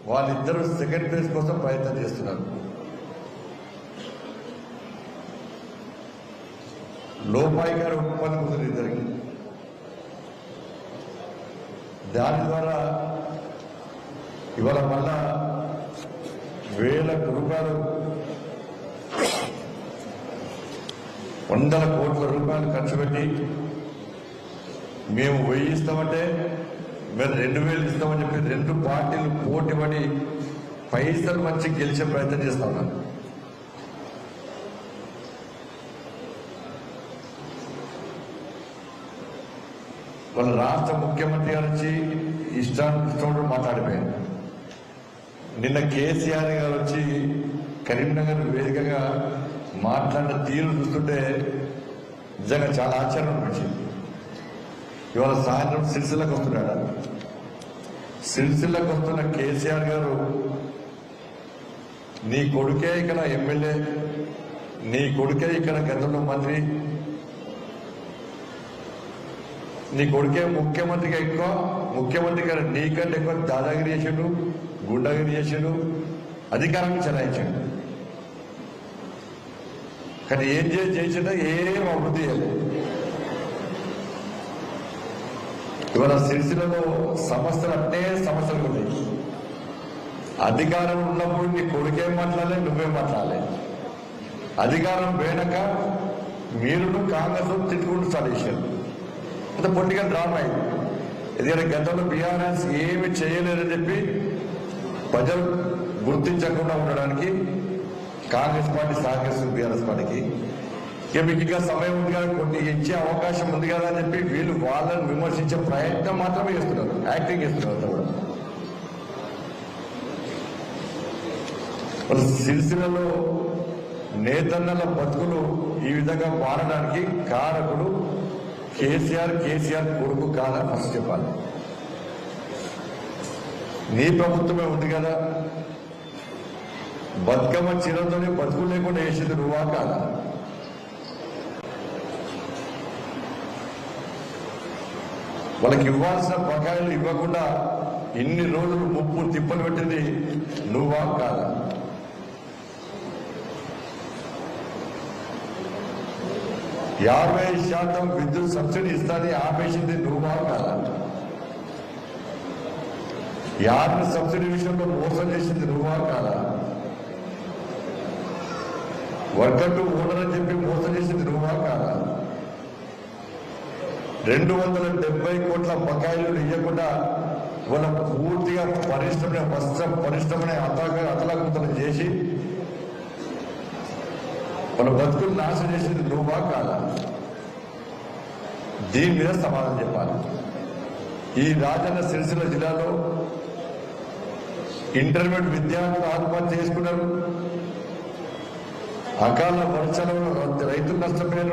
వాళ్ళిద్దరూ second place కోసం ప్రయత్నం చేస్తున్నారు. లోపాయికారి ఒప్పందం కుదిరి ఇద్దరికి. దాని ద్వారా ఇవాళ మళ్ళా వేల రూపాయలు, వందల కోట్ల రూపాయలు ఖర్చు పెట్టి మేము 1000 ఇస్తామంటే మేము 2000 ఇస్తామని చెప్పి 2 పార్టీలు పోటీ పడి పైసలు మంచి గెలిచే ప్రయత్నం చేస్తా ఉన్నారు. వాళ్ళ రాష్ట్ర ముఖ్యమంత్రి గారు వచ్చి ఇష్టం మాట్లాడిపోయారు. నిన్న కేసీఆర్ గారు వచ్చి కరీంనగర్ వేదికగా మాట్లాడిన తీరు చూస్తుంటే నిజంగా చాలా ఆశ్చర్యం అనిపించింది. ఇవాళ సాయంత్రం సిరిసిల్లకు వస్తున్నాడు. సిరిసిల్లకు వస్తున్న కేసీఆర్ గారు, నీ కొడుకే ఇక్కడ ఎమ్మెల్యే, నీ కొడుకే ఇక్కడ గతంలో మంత్రి, నీ కొడుకే ముఖ్యమంత్రిగా ఎక్కువ, ముఖ్యమంత్రి గారు నీకంటే ఎక్కువ దాదాగిరి చేసాడు, గుండాగిరి చేసాడు, అధికారాన్ని చెలాయించాడు. కానీ ఏం చేసినా ఏం అభివృద్ధి చేయలేదు. ఇవాళ సిరిసిల్లలో సమస్యలు అంటే సమస్యలు ఉన్నాయి. అధికారం ఉన్నప్పుడు నీ కొడుకేం మాట్లాడలే, నువ్వేం మాట్లాడలే. అధికారం పోయినాక మీరు కాంగ్రెస్ తిట్టుకుంటూ స్టార్ట్ చేశారు. అంత పొలిటికల్ డ్రామా అయింది. ఎందుకంటే గతంలో బీఆర్ఎస్ ఏమి చేయలేదని చెప్పి ప్రజలు గుర్తించకుండా ఉండడానికి కాంగ్రెస్ పార్టీ సహకరిస్తుంది బీఆర్ఎస్ పార్టీకి. ఇక మీకు ఇంకా సమయం ఉంది కదా, కొన్ని ఇచ్చే అవకాశం ఉంది కదా అని చెప్పి వీళ్ళు వాళ్ళని విమర్శించే ప్రయత్నం మాత్రమే చేస్తున్నారు, యాక్టింగ్ చేస్తున్నారు అంతా కూడా. సిరిసిల్లలో నేతన్నల బతుకులు ఈ విధంగా మారడానికి కారకుడు కేసీఆర్ కొడుకు కాదని ఫస్ట్ చెప్పాలి. నీ ప్రభుత్వమే ఉంది కదా, బతుకమ్మ చీరతోనే బతుకు లేకుండా వేసింది నువ్వా కాదా? వాళ్ళకి ఇవ్వాల్సిన బకాయిలు ఇవ్వకుండా ఇన్ని రోజులు ముప్పు తిప్పలు పెట్టింది నువ్వా కాదా? యాభై శాతం విద్యుత్ సబ్సిడీ ఇస్తానని ఆపేసింది నువ్వా కాదా? యాభై సబ్సిడీ విషయంలో మోసం చేసింది నువ్వా కాదా? వర్కర్ టు ఓనర్ అని చెప్పి మోసం చేసింది నువ్వా కాదా? 270 కోట్ల బకాయిలు ఇవ్వకుండా వాళ్ళ పూర్తిగా పరిశ్రమని అతలాకుతలం చేసి వాళ్ళ బతుకులు నాశనం చేసింది నువ్వా కాదా? దీని మీద సమాధానం చెప్పాలి. ఈ రాజన్న సిరిసిల్ల జిల్లాలో ఇంటర్మీడియట్ విద్యార్థులు ఆత్మహత్య చేసుకున్నారు. అకాల వర్షాల రైతులు నష్టపోయారు.